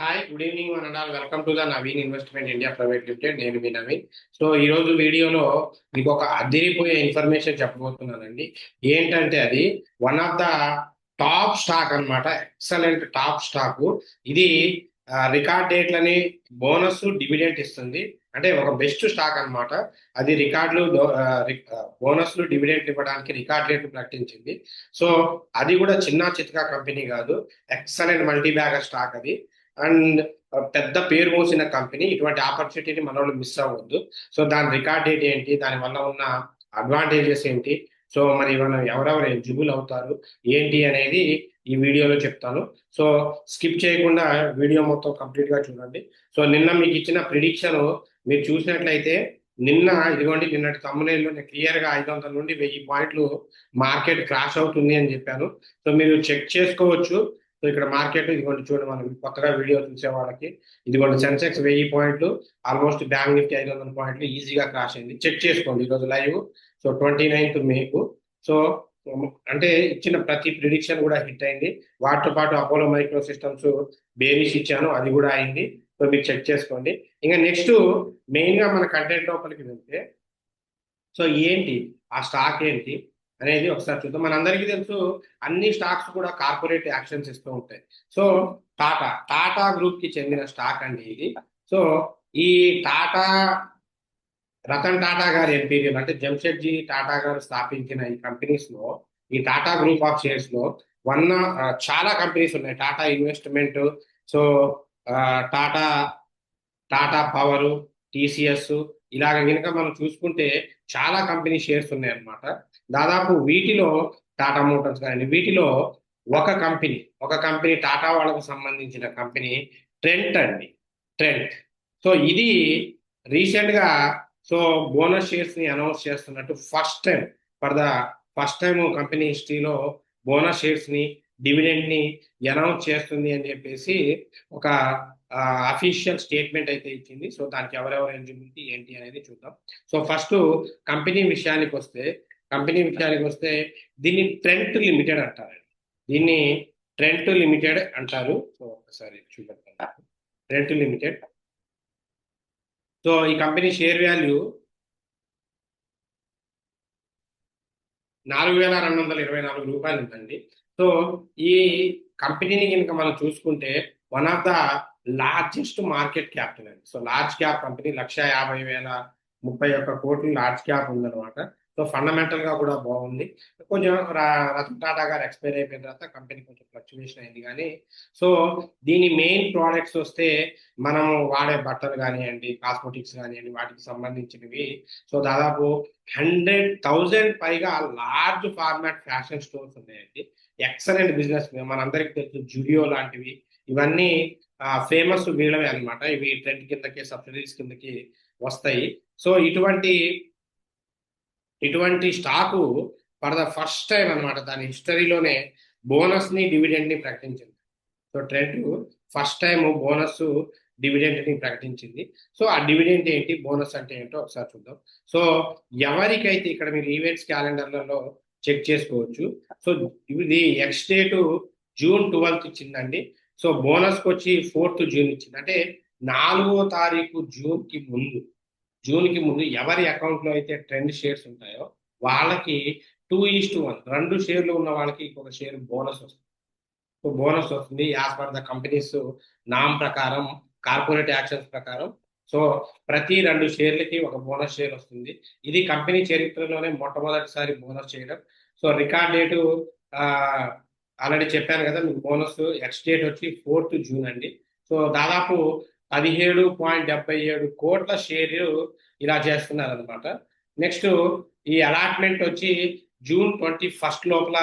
Hi, good evening one and all. Welcome to the Naveen investment India private limited. నేను మీ Naveen. So ఈ రోజు వీడియోలో మీకు ఒక అదిరిపోయే ఇన్ఫర్మేషన్ చెప్పబోతున్నానండి. ఏంటంటే అది one of the top stock అన్నమాట. ఎక్సలెంట్ టాప్ స్టాక్ ఇది. రికార్డ్ డేట్లని బోనస్ డివిడెంట్ ఇస్తుంది. అంటే ఒక బెస్ట్ స్టాక్ అన్నమాట. అది రికార్డులు బోనస్లు డివిడెంట్ ఇవ్వడానికి రికార్డ్ డేట్ ప్రకటించింది. సో అది కూడా చిన్న చితకా కంపెనీ కాదు. ఎక్సలెంట్ మల్టీ బ్యాగర్ స్టాక్ అది. అండ్ పెద్ద పేరు మోసిన కంపెనీ. ఇటువంటి ఆపర్చునిటీని మన వాళ్ళు మిస్ అవ్వద్దు. సో దాని రికార్డ్ డేట్ ఏంటి, దాని వల్ల ఉన్న అడ్వాంటేజెస్ ఏంటి, సో మరి మనం ఎవరెవరు ఎలిజిబుల్ అవుతారు ఏంటి అనేది ఈ వీడియోలో చెప్తాను. సో స్కిప్ చేయకుండా వీడియో మొత్తం కంప్లీట్ గా చూడండి. సో నిన్న మీకు ఇచ్చిన ప్రిడిక్షన్ మీరు చూసినట్లయితే, ఇదిగోండి నిన్నటి తమ్మునేళ్ళు నేను క్లియర్ గా 500 నుండి 1000 పాయింట్లు మార్కెట్ క్రాష్ అవుతుంది అని చెప్పాను. సో మీరు చెక్ చేసుకోవచ్చు. సో ఇక్కడ మార్కెట్ ఇదిగోండి చూడండి, మనం కొత్తగా వీడియో చూసే వాళ్ళకి ఇదిగోండి సెన్సెక్స్ 1000 పాయింట్లు, ఆల్మోస్ట్ బ్యాంక్ నిఫ్టీ 500 పాయింట్లు ఈజీగా క్రాష్ అయింది. చెక్ చేసుకోండి ఈరోజు లైవ్. సో 29th మేకు. సో అంటే ఇచ్చిన ప్రతి ప్రిడిక్షన్ కూడా హిట్ అయింది. వాటితో పాటు అపోలో మైక్రో సిస్టమ్స్ బేరిష్ ఇచ్చాను, అది కూడా అయింది. సో మీరు చెక్ చేసుకోండి. ఇంకా నెక్స్ట్ మెయిన్ గా మన కంటెంట్ లోపలికి వెళ్తే, సో ఏంటి ఆ స్టాక్ ఏంటి అనేది ఒకసారి చూద్దాం. మనందరికీ తెలుసు అన్ని స్టాక్స్ కూడా కార్పొరేట్ యాక్షన్స్ ఇస్తూ ఉంటాయి. సో టాటా గ్రూప్ కి చెందిన స్టాక్ అండి ఇది. సో ఈ టాటా, రతన్ టాటా గారి ఎంపీరియల్ అంటే జంషెడ్జీ టాటా గారు స్థాపించిన ఈ కంపెనీస్ లో, ఈ టాటా గ్రూప్ ఆఫ్ షేర్స్ లో వన్ చాలా కంపెనీస్ ఉన్నాయి. టాటా ఇన్వెస్ట్మెంట్, సో ఆ, టాటా టాటా పవర్, టీసీఎస్, ఇలాగ కనుక మనం చూసుకుంటే చాలా కంపెనీ షేర్స్ ఉన్నాయి అన్నమాట. దాదాపు వీటిలో టాటా మోటార్స్ కానీ వీటిలో ఒక కంపెనీ టాటా వాళ్ళకు సంబంధించిన కంపెనీ ట్రెంట్ అండి. ట్రెంట్. సో ఇది రీసెంట్ గా సో బోనస్ షేర్స్ ని అనౌన్స్ చేస్తున్నట్టు for the first time company హిస్టరీలో బోనస్ షేర్స్ ని, డివిడెండ్ ని అనౌన్స్ చేస్తుంది అని చెప్పేసి ఒక అఫీషియల్ స్టేట్మెంట్ అయితే ఇచ్చింది. సో దానికి ఎవరెవరు ఎలిజిబిలిటీ ఏంటి అనేది చూద్దాం. సో ఫస్ట్ కంపెనీ విషయానికి వస్తే కంపెనీ విషయానికి వస్తే దీన్ని ట్రెంట్ లిమిటెడ్ అంటారు. దీన్ని ట్రెంట్ లిమిటెడ్ అంటారు. సో ఒకసారి చూపెడతాను. Trent limited. సో ఈ కంపెనీ షేర్ వాల్యూ 4224 రూపాయలు ఉందండి. సో ఈ కంపెనీని కనుక మనం చూసుకుంటే one of the largest market capital అండి. So large cap company, 1,50,031 large cap ఉందన్నమాట. సో ఫండమెంటల్ గా కూడా బాగుంది. కొంచెం రతన్ టాటా గారు ఎక్స్పైర్ అయిపోయిన తర్వాత కంపెనీ కొంచెం ఫ్లక్చువేషన్ అయింది. కానీ సో దీని మెయిన్ ప్రోడక్ట్స్ వస్తే మనం వాడే బట్టలు కానివ్వండి, కాస్మెటిక్స్ కానివ్వండి, వాటికి సంబంధించినవి. సో దాదాపు 100,000 పైగా లార్జ్ ఫార్మాట్ ఫ్యాషన్ స్టోర్స్ ఉన్నాయండి. Excellent business. మనందరికీ తెలుసు జుడియో లాంటివి, ఇవన్నీ ఫేమస్ వీళ్ళవే అనమాట. ఇవి ట్రెండ్ కిందకి, సబ్సిడీస్ కిందకి వస్తాయి. సో ఇటువంటి stock for the first time అనమాట దాని హిస్టరీలోనే బోనస్ ని, డివిడెండ్ ని ప్రకటించింది. So trend first time bonus dividend ని ప్రకటించింది. సో ఆ డివిడెంట్ ఏంటి, బోనస్ అంటే ఏంటో ఒకసారి చూద్దాం. సో ఎవరికైతే ఇక్కడ మీరు ఈవెంట్స్ క్యాలెండర్లలో చెక్ చేసుకోవచ్చు. సో ఇది ఎక్స్ డేటు June 12 ఇచ్చిందండి. సో బోనస్ కి వచ్చి 4th June ఇచ్చింది. అంటే 4వ తారీఖు జూన్ కి ముందు ఎవరి అకౌంట్ లో అయితే ట్రెండ్ షేర్స్ ఉంటాయో వాళ్ళకి 2:1, 2 షేర్లు ఉన్న వాళ్ళకి ఒక షేర్ బోనస్ వస్తుంది. సో బోనస్ వస్తుంది యాజ్ పర్ ద కంపెనీస్ నామ్ ప్రకారం, కార్పొరేట్ యాక్షన్స్ ప్రకారం. సో ప్రతి 2 షేర్లకి ఒక బోనస్ షేర్ వస్తుంది. ఇది కంపెనీ చరిత్రలోనే మొట్టమొదటిసారి బోనస్ చేయడం. సో రికార్డ్ డేటు ఆల్రెడీ చెప్పాను కదా మీకు. బోనస్ ఎక్స్ డేట్ వచ్చి 4th June అండి. సో దాదాపు 17.77 కోట్ల షేర్లు ఇలా చేస్తున్నారు అనమాట. నెక్స్ట్ ఈ అలాట్మెంట్ వచ్చి June 21 లోపల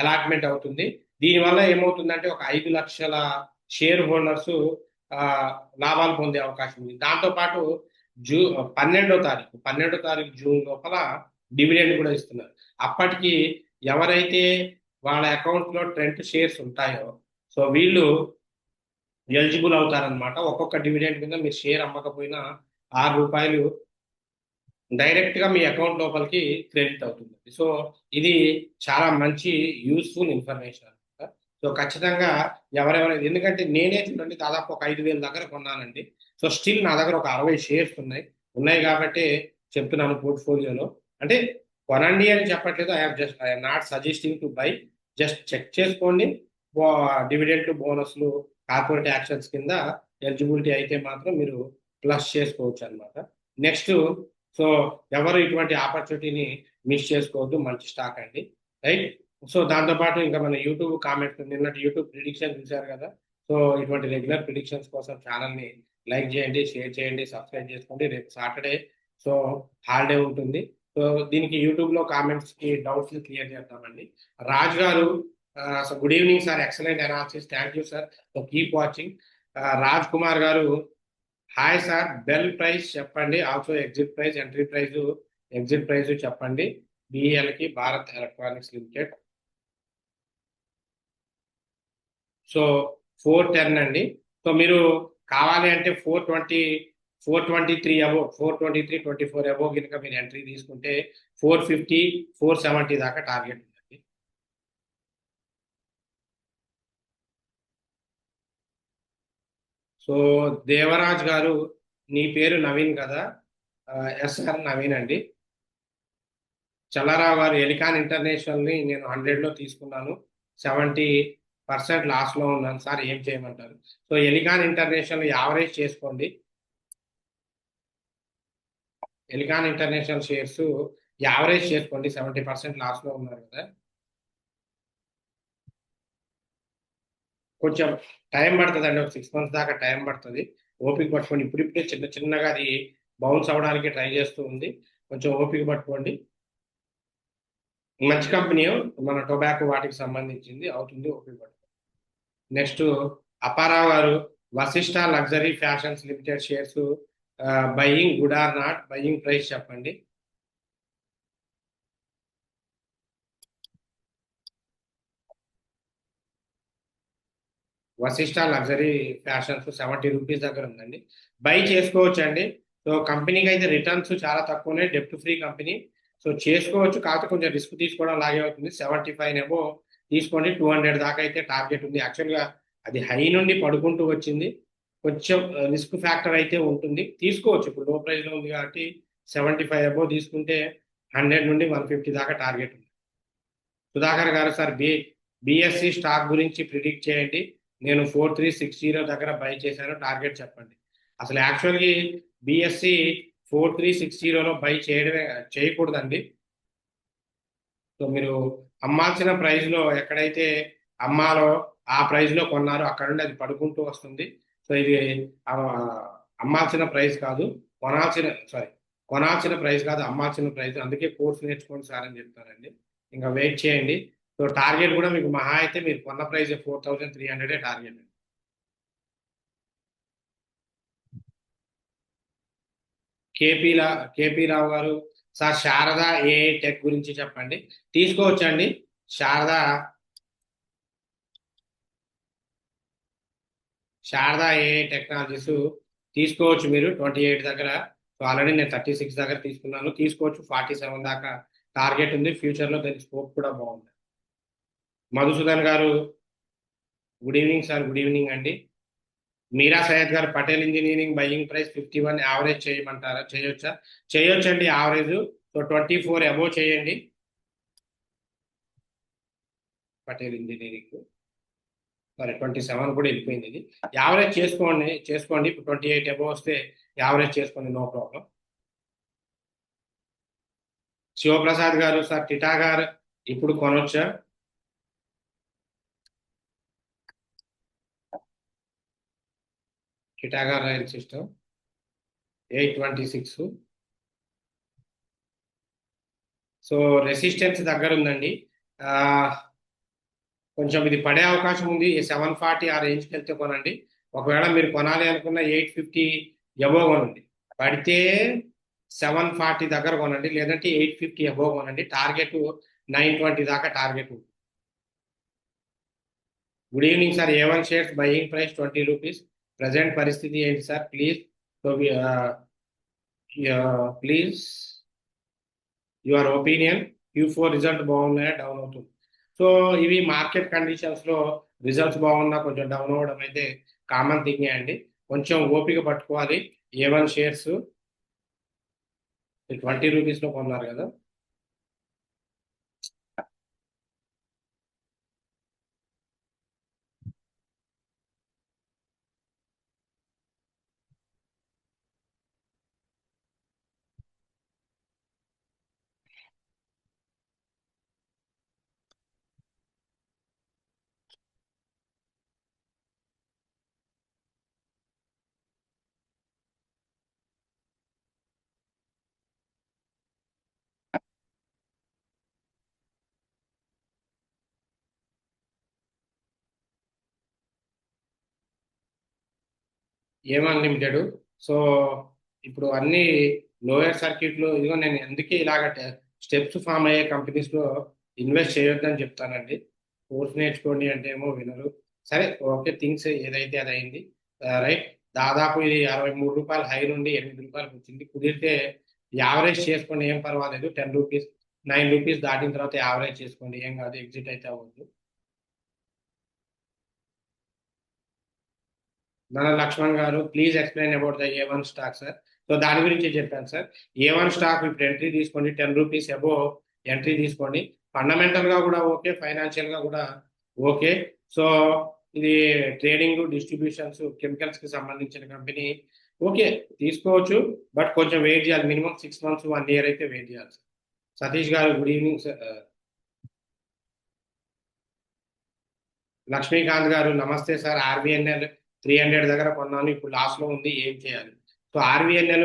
అలాట్మెంట్ అవుతుంది. దీనివల్ల ఏమవుతుందంటే ఒక 5 లక్షల షేర్ హోల్డర్స్ లాభాలు పొందే అవకాశం ఉంది. దాంతో పాటు 12వ తారీఖు జూన్ లోపల డివిడెండ్ కూడా ఇస్తున్నారు. అప్పటికి ఎవరైతే వాళ్ళ అకౌంట్ లో ట్రెంట్ షేర్స్ ఉంటాయో సో వీళ్ళు ఎలిజిబుల్ అవుతారనమాట. ఒక్కొక్క డివిడెండ్ కింద మీరు షేర్ అమ్మకపోయినా ₹6 డైరెక్ట్ గా మీ అకౌంట్ లోపలికి క్రెడిట్ అవుతుంది. సో ఇది చాలా మంచి యూస్ఫుల్ ఇన్ఫర్మేషన్ అనమాట. సో ఖచ్చితంగా ఎవరెవరు, ఎందుకంటే నేనే చూడండి దాదాపు ఒక 5,000 దగ్గర కొన్నానండి. సో స్టిల్ నా దగ్గర ఒక 60 షేర్స్ ఉన్నాయి కాబట్టి చెప్తున్నాను పోర్ట్ఫోలియోలో. అంటే కొనండి అని చెప్పట్లేదు, I'm not suggesting to buy. Just check చేసుకోండి. డివిడెంట్లు, బోనస్లు, కార్పొరేట్ యాక్షన్స్ కింద ఎలిజిబిలిటీ అయితే మాత్రం మీరు ప్లస్ చేసుకోవచ్చు అనమాట. నెక్స్ట్, సో ఎవరు ఇటువంటి ఆపర్చునిటీని మిస్ చేసుకోవద్దు, మంచి స్టాక్ అండి, రైట్. సో దాంతోపాటు ఇంకా మన యూట్యూబ్ కామెంట్స్, నిన్నటి యూట్యూబ్ ప్రిడిక్షన్ చూశారు కదా. సో ఇటువంటి రెగ్యులర్ ప్రిడిక్షన్స్ కోసం ఛానల్ని లైక్ చేయండి, షేర్ చేయండి, సబ్స్క్రైబ్ చేసుకోండి. రేపు సాటర్డే, సో హాలిడే ఉంటుంది. సో దీనికి యూట్యూబ్లో కామెంట్స్కి డౌట్స్ క్లియర్ చేద్దామండి. రాజ్ గారు, so good evening sir, excellent analysis, thank you sir, so keep watching. Raj Kumar గారు, హాయ్ సార్, బెల్ ప్రైస్ చెప్పండి, also exit price, entry price, exit price చెప్పండి BEL కి, భారత్ ఎలక్ట్రానిక్స్ లిమిటెడ్. సో 410 అండి. సో మీరు కావాలి అంటే 420, 423 అబోవ్, 423, 24 అబోవ్ కనుక మీరు ఎంట్రీ తీసుకుంటే 450, 470 దాకా టార్గెట్ ఉందండి. సో దేవరాజ్ గారు, నీ పేరు నవీన్ కదా? SR నవీన్ అండి. చల్లారావు గారు, ఎలికాన్ ఇంటర్నేషనల్ని నేను 100లో తీసుకున్నాను, 70% లాస్లో ఉన్నాను సార్, ఏం చేయమంటారు? సో ఎలికాన్ ఇంటర్నేషనల్ యావరేజ్ చేసుకోండి. ఎలికాన్ ఇంటర్నేషనల్ షేర్స్ యావరేజ్ చేసుకోండి, 70% లాస్లో ఉన్నారు కదా. కొంచెం టైం పడుతుంది అండి, ఒక 6 months దాకా టైం పడుతుంది. ఓపిక పట్టుకోండి. ఇప్పుడిప్పుడే చిన్న చిన్నగా అది బౌన్స్ అవడానికి ట్రై చేస్తూ ఉంది. కొంచెం ఓపిక పట్టుకోండి. మంచి కంపెనీ, మన టొబాకో వాటికి సంబంధించింది, అవుతుంది, ఓపిక పట్టుకోండి. నెక్స్ట్ అప్పారావు గారు, Vashishta luxury fashions limited shares buying good or not, buying price చెప్పండి. వశిష్ట లగ్జరీ ఫ్యాషన్స్ 70 రూపీస్ దగ్గర ఉందండి, బై చేసుకోవచ్చు అండి. సో కంపెనీకి అయితే రిటర్న్స్ చాలా తక్కువనే, డెప్ట్ ఫ్రీ కంపెనీ. సో చేసుకోవచ్చు, కాకపోతే కొంచెం రిస్క్ తీసుకోవడం లాగే అవుతుంది. 75 ఏమో తీసుకోండి, 200 దాకా అయితే టార్గెట్ ఉంది. యాక్చువల్గా అది హై నుండి పడుకుంటూ వచ్చింది, కొంచెం రిస్క్ ఫ్యాక్టర్ అయితే ఉంటుంది, తీసుకోవచ్చు. ఇప్పుడు లో ప్రైస్లో ఉంది కాబట్టి 75 అబోవ్ తీసుకుంటే 100 నుండి 150 దాకా టార్గెట్ ఉంది. సుధాకర్ గారు, సార్ BSE స్టాక్ గురించి ప్రిడిక్ట్ చేయండి, నేను 4360 దగ్గర బై చేశాను, టార్గెట్ చెప్పండి. అసలు యాక్చువల్గా BSE 4360లో బై చేయకూడదండి. సో మీరు అమ్మాల్సిన ప్రైస్లో, ఎక్కడైతే అమ్మాలో ఆ ప్రైస్లో కొన్నారో అక్కడ నుండి అది పడుకుంటూ వస్తుంది. సో ఇది అమ్మాల్సిన ప్రైస్ కాదు, కొనాల్సిన ప్రైస్ కాదు, అమ్మాల్సిన ప్రైస్. అందుకే కోర్స్ నేర్చుకోండి సార్ అని చెప్తారండి. ఇంకా వెయిట్ చేయండి. సో టార్గెట్ కూడా మీకు మహా అయితే మీరు కొన్న ప్రైస్ 4300 టార్గెట్. కేపీ రావు గారు, సార్ శారదా AI టెక్ గురించి చెప్పండి. తీసుకోవచ్చండి, శారదా AI టెక్నాలజీస్ తీసుకోవచ్చు మీరు 28 దగ్గర. సో ఆల్రెడీ నేను 36 దగ్గర తీసుకున్నాను, తీసుకోవచ్చు. 47 దాకా టార్గెట్ ఉంది, ఫ్యూచర్లో దాని స్కోప్ కూడా బాగుంది. మధుసూదన్ గారు, good evening sir. Good evening అండి. మీరా సయ్యద్ గారు, Patel engineering buying price 51 average చేయమంటారా? చేయొచ్చండి యావరేజ్. సో 24 అబోవ్ చేయండి పటేల్ ఇంజనీరింగ్. సారీ, 27 కూడా వెళ్ళిపోయింది. ఇది యావరేజ్ చేసుకోండి. ఇప్పుడు 28 అబోవ్ వస్తే యావరేజ్ చేసుకోండి, నో ప్రాబ్లం. శివప్రసాద్ గారు, సార్ టిటా గారు ఇప్పుడు కొనొచ్చా? టిటా గారు రైల్ సిస్టమ్ 826. సో రెసిస్టెన్స్ దగ్గర ఉందండి, కొంచెం ఇది పడే అవకాశం ఉంది. 740 ఆ రేంజ్కి వెళ్తే కొనండి. ఒకవేళ మీరు కొనాలి అనుకున్న 850 అబోవ్ కొనండి. పడితే 740 దగ్గర కొనండి, లేదంటే 850 అబోవ్ కొనండి. టార్గెట్ 920 దాకా టార్గెట్ ఉంది. Good evening sir. A1 shares buying price 20 rupees, present పరిస్థితి ఏంటి sir? Please please your opinion. Q4 result బాగున్నాయా, డౌన్ అవుతుంది? సో ఇవి మార్కెట్ కండిషన్స్లో రిజల్ట్స్ బాగున్నా కొంచెం డౌన్ అవ్వడం అయితే కామన్ థింగే అండి. కొంచెం ఓపిక పట్టుకోవాలి. A1 షేర్స్ 20 రూపీస్లో కొన్నారు కదా. ఏం అన్లిమిటెడ్. సో ఇప్పుడు అన్ని లోయర్ సర్క్యూట్లు, ఇదిగో నేను ఎందుకే ఇలాగ స్టెప్స్ ఫామ్ అయ్యే కంపెనీస్లో ఇన్వెస్ట్ చేయొద్దని చెప్తానండి. కోర్స్ నేర్చుకోండి అంటే ఏమో వినరు. సరే, ఓకే, థింగ్స్ ఏదైతే అది అయింది. రైట్. దాదాపు ఇది రూ. 63 హై నుండి రూ. 8 వచ్చింది. కుదిరితే యావరేజ్ చేసుకోండి, ఏం పర్వాలేదు. 10 రూపీస్ 9 రూపీస్ దాటిన తర్వాత యావరేజ్ చేసుకోండి, ఏం కాదు. ఎగ్జిట్ అయితే అవ్వద్దు. మన లక్ష్మణ్ గారు, please explain about the A1 stock sir. So దాని గురించి చెప్పాను సార్. A1 స్టాక్ ఇప్పుడు ఎంట్రీ తీసుకోండి, 10 రూపీస్ అబో ఎంట్రీ తీసుకోండి. ఫండమెంటల్ గా కూడా ఓకే, ఫైనాన్షియల్ గా కూడా ఓకే. సో ఇది ట్రేడింగ్, డిస్ట్రిబ్యూషన్స్, కెమికల్స్ కి సంబంధించిన కంపెనీ. ఓకే, తీసుకోవచ్చు. బట్ కొంచెం వెయిట్ చేయాలి. మినిమం 6 మంత్స్ 1 year అయితే వెయిట్ చేయాలి సార్. సతీష్ గారు, గుడ్ ఈవినింగ్ సార్. లక్ష్మీకాంత్ గారు, నమస్తే సార్. RVNL 300 దగ్గర కొన్నాను, ఇప్పుడు లాస్ లో ఉంది, ఏం చేయాలి? సో RVNL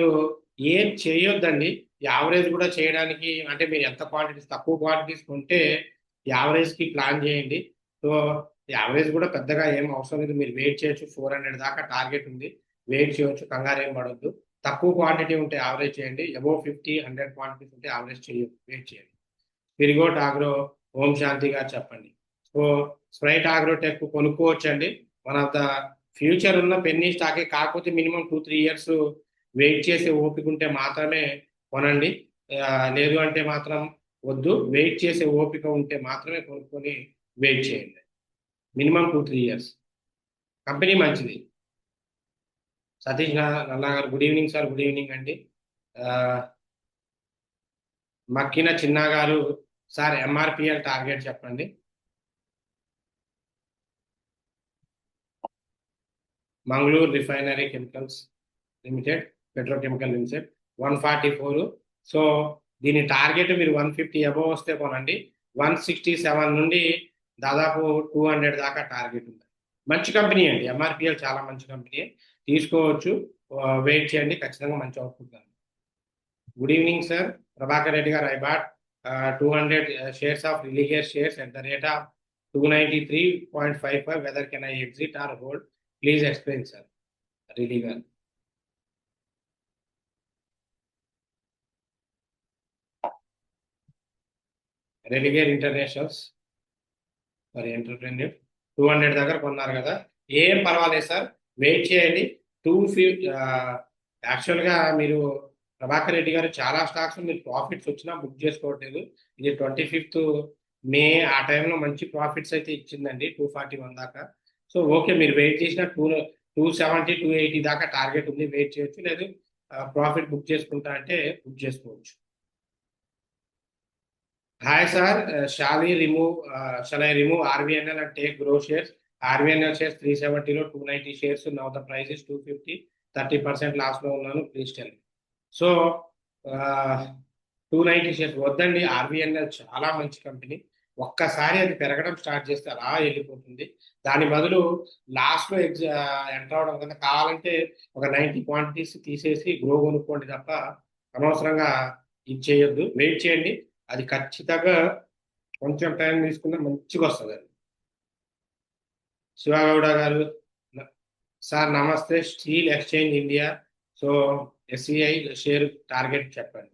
ఏం చేయొద్దండి. యావరేజ్ కూడా చేయడానికి, అంటే మీరు ఎంత క్వాంటిటీస్, తక్కువ క్వాంటిటీస్ కొంటే యావరేజ్ కి ప్లాన్ చేయండి. సో యావరేజ్ కూడా పెద్దగా ఏం అవసరం లేదు. మీరు వెయిట్ చేయొచ్చు. 400 దాకా టార్గెట్ ఉంది, వెయిట్ చేయొచ్చు. కంగారు ఏం పడొద్దు. తక్కువ క్వాంటిటీ ఉంటే యావరేజ్ చేయండి. అబౌవ్ 50-100 క్వాంటిటీస్ ఉంటే యావరేజ్ చేయొద్దు, వెయిట్ చేయండి. పిరిగోట్ ఆగ్రో, ఓం శాంతి గారు చెప్పండి. సో స్ప్రైట్ ఆగ్రోటెక్ కొనుక్కోవచ్చండి. వన్ ఆఫ్ ద ఫ్యూచర్ ఉన్న పెన్నీ స్టాకే. కాకపోతే మినిమం 2-3 years వెయిట్ చేసే ఓపిక ఉంటే మాత్రమే కొనండి. లేదు అంటే మాత్రం వద్దు. వెయిట్ చేసే ఓపిక ఉంటే మాత్రమే కొనుక్కొని వెయిట్ చేయండి. Minimum 2-3 years. కంపెనీ మంచిది. సతీష్ నల్లా గారు, good evening sir. Good evening అండి. మక్కిన చిన్న గారు, సార్ MRPL టార్గెట్ చెప్పండి. Mangaluru refinery chemicals limited, petrochemical limited 144. So దీని టార్గెట్ మీరు 150 అబోవ్ వస్తే కొనండి. 167 నుండి దాదాపు 200 దాకా టార్గెట్ ఉంది. మంచి కంపెనీ అండి. MRPL చాలా మంచి కంపెనీ, తీసుకోవచ్చు. వెయిట్ చేయండి, ఖచ్చితంగా మంచి output. Good evening sir. Prabhakar Reddy గారు, I bought 200 shares of Religare shares at the rate of 293.55. Whether can I exit or hold? Please explain sir. Religare, Religare internationals మరి ఎంటర్ప్రెన్యూర్ 200 దగ్గర కొన్నారు కదా, ఏం పర్వాలేదు సార్. వెయిట్ చేయండి. 250. యాక్చువల్గా మీరు ప్రభాకర్ రెడ్డి గారు, చాలా స్టాక్స్ మీరు ప్రాఫిట్స్ వచ్చినా బుక్ చేసుకోవట్లేదు. ఇది 25th May ఆ టైంలో మంచి ప్రాఫిట్స్ అయితే ఇచ్చిందండి, 241 దాకా. సో ఓకే, మీరు వెయిట్ చేసిన 270-280 దాకా టార్గెట్ ఉంది, వెయిట్ చేయొచ్చు. లేదు ప్రాఫిట్ బుక్ చేసుకుంటా అంటే బుక్ చేసుకోవచ్చు. Hi sir, shall I remove RVNL and take growth shares? RVNL shares 370 లో 290 shares. Now the price is 250. 30% loss లో ఉన్నాను. Please tell me. So 290 shares వద్దండి. RVNL చాలా మంచి కంపెనీ. ఒక్కసారి అది పెరగడం స్టార్ట్ చేస్తే అలా వెళ్ళిపోతుంది. దాని బదులు లాస్ట్ లో ఎంటర్ అవడం కన్నా, కావాలంటే ఒక 90 క్వాంటిటీస్ తీసేసి గ్రో కొనుక్కోండి తప్ప అనవసరంగా ఇది చేయొద్దు. వెయిట్ చేయండి, అది ఖచ్చితంగా కొంచెం టైం తీసుకున్నా మంచిగా వస్తుంది అది. శివగౌడ గారు, సార్ నమస్తే. Steel exchange India, so SCI share target చెప్పండి.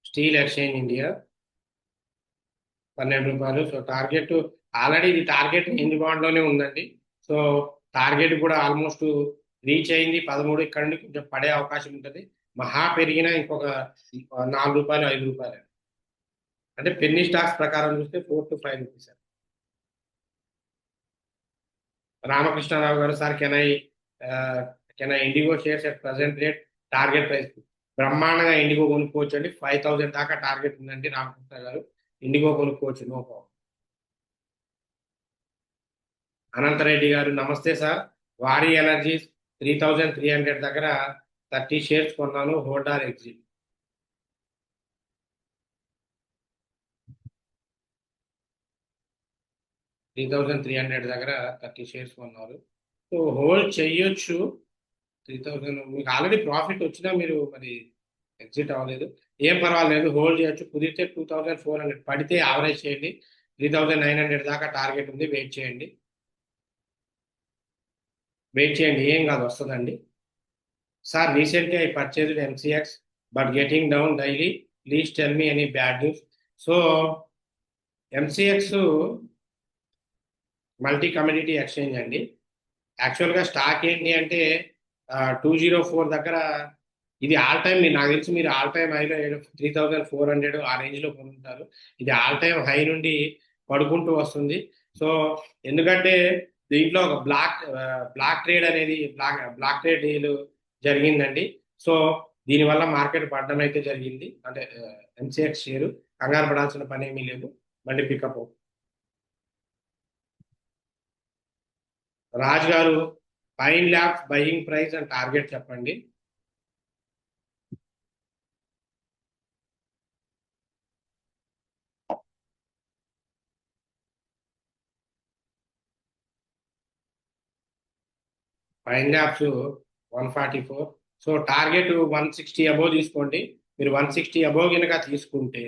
Steel exchange India ₹12. So target already ఇది టార్గెట్ రేంజ్ బాండ్ లోనే ఉందండి. సో టార్గెట్ కూడా ఆల్మోస్ట్ రీచ్ అయింది 13. ఇక్కడ నుండి కొంచెం పడే అవకాశం ఉంటుంది. మహా పెరిగినా ఇంకొక రూ. 4 రూ. 5. అంటే పెన్నీ స్టాక్స్ ప్రకారం చూస్తే 4 to 5 రూపీస్. రామకృష్ణారావు గారు, sir can I IndiGo shares at present rate target price? బ్రహ్మాండంగా ఇండిగో కొనుక్కోవచ్చు అండి. 5,000 దాకా టార్గెట్ ఉందండి. రామకృష్ణ గారు ఇండిగో కొనుక్కోవచ్చు, నో ప్రాబ్లం. అనంతరెడ్డి గారు, నమస్తే సార్. వారి ఎనర్జీస్ 3,300 దగ్గర 30 షేర్స్ కొన్నాను, హోల్డ్ ఆర్ ఎగ్జిట్? 3,300 దగ్గర 30 షేర్స్ కొన్నారు. సో హోల్డ్ చెయ్యొచ్చు. 3,000 మీకు ఆల్రెడీ ప్రాఫిట్ వచ్చినా మీరు మరి ఎగ్జిట్ అవ్వలేదు, ఏం పర్వాలేదు, హోల్డ్ చేయొచ్చు. కుదిరితే 2,400 పడితే యావరేజ్ చేయండి. 3,900 దాకా టార్గెట్ ఉంది, వెయిట్ చేయండి. ఏం కాదు, వస్తుందండి. Sir, recently I purchased MCX but getting down daily, please tell me any bad news. So MCX multi community exchange అండి. యాక్చువల్గా స్టాక్ ఏంటి అంటే 204 దగ్గర ఇది ఆల్ టైమ్, నాకు తెలిసి మీరు ఆల్ టైమ్ హైలో 3,400 ఆ రేంజ్లో కొనుంటారు. ఇది ఆల్ టైమ్ హై నుండి పడుకుంటూ వస్తుంది. సో ఎందుకంటే దీంట్లో ఒక బ్లాక్ ట్రేడ్ అనేది బ్లాక్ ట్రేడ్ డీల్ జరిగిందండి. సో దీనివల్ల మార్కెట్ పడడం అయితే జరిగింది. అంటే ఎంసీఎక్స్ షేరు కంగారు పడాల్సిన పని ఏమీ లేదు, మళ్ళీ పికప్. రాజ్ గారు, Pine Labs buying price and target చెప్పండి. Pine Labs 144. So target 160 above తీసుకోండి. మీరు 160 అబోవ్ కనుక తీసుకుంటే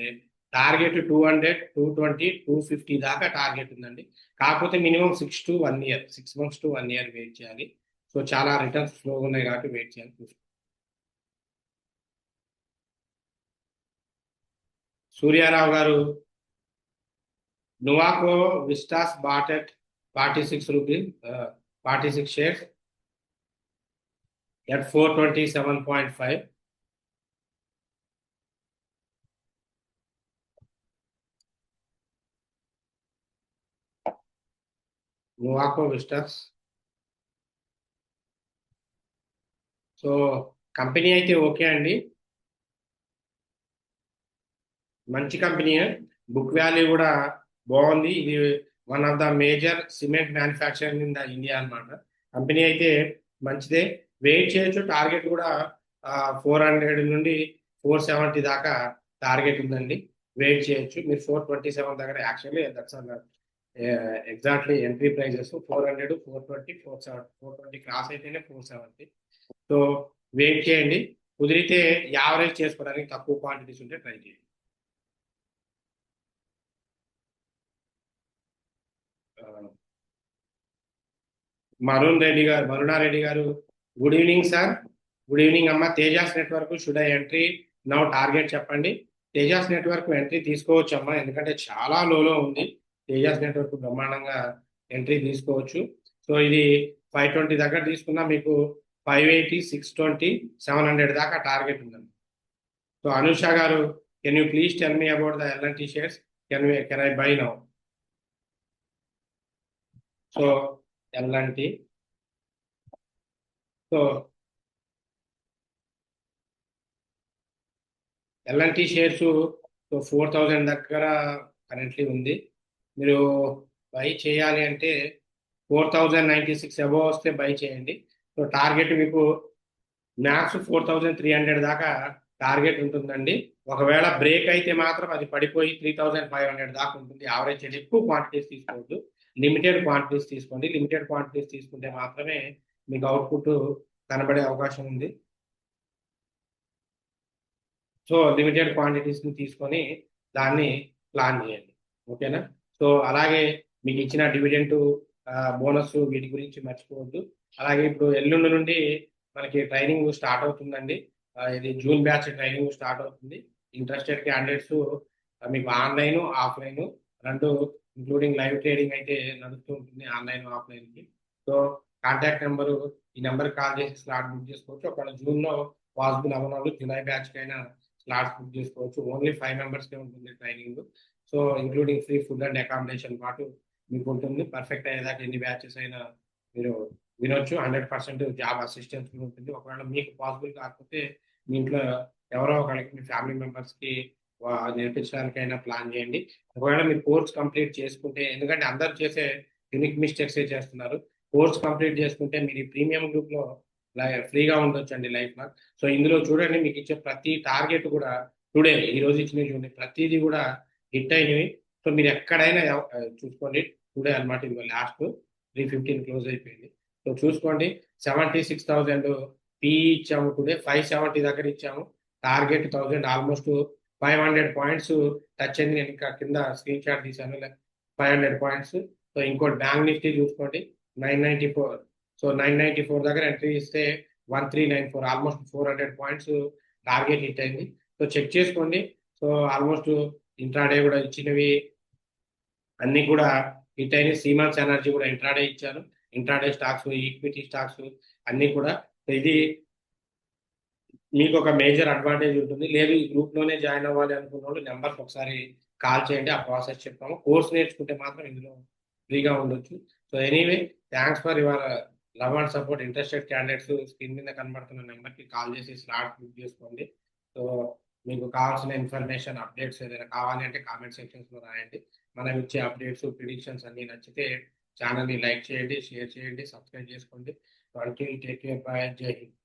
టార్గెట్ 200, 220, 250 దాకా టార్గెట్ ఉందండి. కాకపోతే minimum 6 to 1 year, 6 months to 1 year wait చేయాలి. సో చాలా రిటర్న్స్ స్లో ఉన్నాయి కాబట్టి వెయిట్ చేయాలి. సూర్యారావు గారు, Nuvoco Vistas bought at 46 rupees, 46 shares at 427.5. Nuvoco Vistas. So company అయితే ఓకే అండి, మంచి కంపెనీ. బుక్ వాల్యూ కూడా బాగుంది. ఇది one of the major cement manufacturing in the India అన్నమాట. కంపెనీ అయితే మంచిదే, వెయిట్ చేయొచ్చు. టార్గెట్ కూడా 400 నుండి 470 దాకా టార్గెట్ ఉందండి, వెయిట్ చేయొచ్చు. మీరు 427 దగ్గర actually that's exactly entry prices 400, 420, 470. 420 cross అయితేనే 470. సో వెయిట్ చేయండి. కుదిరితే యావరేజ్ చేసుకోవడానికి తక్కువ క్వాంటిటీస్ ఉంటే ట్రై చేయండి. మరుణారెడ్డి గారు, good evening sir. Good evening అమ్మ. Tejas network should I entry now? Target చెప్పండి. తేజాస్ నెట్వర్క్ ఎంట్రీ తీసుకోవచ్చు అమ్మా, ఎందుకంటే చాలా లోలో ఉంది. తేజాస్ నెట్వర్క్ బ్రహ్మాండంగా ఎంట్రీ తీసుకోవచ్చు. సో ఇది 520 దగ్గర తీసుకున్నా మీకు 580, 620, 700 దాకా టార్గెట్ ఉందండి. సో అనుష గారు, can you please tell me about the LNT shares? Can I buy now? So LNT, so LNT shares 4,000 దగ్గర కరెంట్లీ ఉంది. మీరు బై చేయాలి అంటే 4,096 అబోవ్ వస్తే బై చేయండి. సో టార్గెట్ మీకు మ్యాక్స్ 4,300 దాకా టార్గెట్ ఉంటుందండి. ఒకవేళ బ్రేక్ అయితే మాత్రం అది పడిపోయి 3,500 దాకా ఉంటుంది. యావరేజ్ చేయండి. ఎక్కువ క్వాంటిటీస్ తీసుకోవద్దు, లిమిటెడ్ క్వాంటిటీస్ తీసుకోండి. లిమిటెడ్ క్వాంటిటీస్ తీసుకుంటే మాత్రమే మీకు అవుట్పుట్ కనబడే అవకాశం ఉంది. సో లిమిటెడ్ క్వాంటిటీస్ని తీసుకొని దాన్ని ప్లాన్ చేయండి, ఓకేనా? సో అలాగే మీకు ఇచ్చిన డివిడెంట్, బోనస్, వీటి గురించి మర్చిపోవద్దు. అలాగే ఇప్పుడు ఎల్లుండి నుండి మనకి ట్రైనింగ్ స్టార్ట్ అవుతుందండి. ఇది జూన్ బ్యాచ్ ట్రైనింగ్ స్టార్ట్ అవుతుంది. ఇంట్రెస్టెడ్ క్యాండిడేట్స్ మీకు ఆన్లైన్, ఆఫ్లైన్ రెండు, ఇంక్లూడింగ్ లైవ్ ట్రేడింగ్ అయితే నడుస్తూ ఉంటుంది, ఆన్లైన్, ఆఫ్లైన్కి. సో కాంటాక్ట్ నెంబరు ఈ నెంబర్ కాల్ చేసి స్లాట్ బుక్ చేసుకోవచ్చు. ఒకవేళ జూన్లో పాసిబుల్ అవ్వని వాళ్ళు జూలై బ్యాచ్కి అయినా స్లాట్స్ బుక్ చేసుకోవచ్చు. ఓన్లీ 5 మెంబర్స్కే ఉంటుంది training. So including free food and accommodation పాటు మీకు ఉంటుంది. పర్ఫెక్ట్ అయ్యేదాకా ఎన్ని బ్యాచెస్ అయినా మీరు వినొచ్చు. 100% జాబ్ అసిస్టెన్స్ కూడా ఉంటుంది. ఒకవేళ మీకు పాసిబుల్ కాకపోతే మీ ఇంట్లో ఎవరో ఒకరికి మీ ఫ్యామిలీ మెంబర్స్కి నేర్పించడానికైనా ప్లాన్ చేయండి. ఒకవేళ మీరు కోర్స్ కంప్లీట్ చేసుకుంటే, ఎందుకంటే అందరు చేసే యూనిక్ మిస్టేక్స్ చేస్తున్నారు. కోర్స్ కంప్లీట్ చేసుకుంటే మీరు ఈ ప్రీమియం గ్రూప్లో ఫ్రీగా ఉండొచ్చు అండి లైఫ్ లాంగ్. సో ఇందులో చూడండి, మీకు ఇచ్చే ప్రతి టార్గెట్ కూడా టుడే ఈ రోజు ఇచ్చినవి చూడండి, ప్రతిదీ కూడా హిట్ అయినవి. సో మీరు ఎక్కడైనా చూసుకోండి. టుడే అనమాట, ఇది లాస్ట్ 3:15 క్లోజ్ అయిపోయింది. సో చూసుకోండి, 76,000 పీ ఇచ్చాము. టుడే 570 దగ్గర ఇచ్చాము. టార్గెట్ 1000, ఆల్మోస్ట్ 500 పాయింట్స్ టచ్ అయింది. నేను ఇంకా కింద స్క్రీన్ షాట్ తీశాను, 500 పాయింట్స్. సో ఇంకోటి బ్యాంక్ నిఫ్టీ చూసుకోండి, 994. సో 994 దగ్గర ఎంట్రీ ఇస్తే 1394, ఆల్మోస్ట్ 400 పాయింట్స్ టార్గెట్ హిట్ అయింది. సో చెక్ చేసుకోండి. సో ఆల్మోస్ట్ ఇంట్రాడే కూడా ఇచ్చినవి అన్ని కూడా హిట్ అయినాయి. సీమాన్స్ ఎనర్జీ కూడా ఇంట్రాడే ఇచ్చారు. ఇంట్రాడే స్టాక్స్, ఈక్విటీ స్టాక్స్ అన్ని కూడా. ఇది మీకు ఒక మేజర్ అడ్వాంటేజ్ ఉంటుంది. లేదు ఈ గ్రూప్ లోనే జాయిన్ అవ్వాలి అనుకున్న వాళ్ళు నెంబర్కి ఒకసారి కాల్ చేయండి, ఆ ప్రాసెస్ చెప్తాము. కోర్స్ నేర్చుకుంటే మాత్రం ఇందులో ఫ్రీగా ఉండొచ్చు. So anyway, thanks for your love and support. Interested candidates screen మీద కనబడుతున్న నెంబర్కి కాల్ చేసి స్లాట్ బుక్ చేసుకోండి. సో మీకు కావాల్సిన ఇన్ఫర్మేషన్, అప్డేట్స్ ఏదైనా కావాలి అంటే కామెంట్ సెక్షన్స్లో రాయండి. మనం ఇచ్చే అప్డేట్స్, ప్రిడిక్షన్స్ అన్ని నచ్చితే ఛానల్ని లైక్ చేయండి, షేర్ చేయండి, సబ్స్క్రైబ్ చేసుకోండి. టేక్ కేర్, బై, జై హింద్.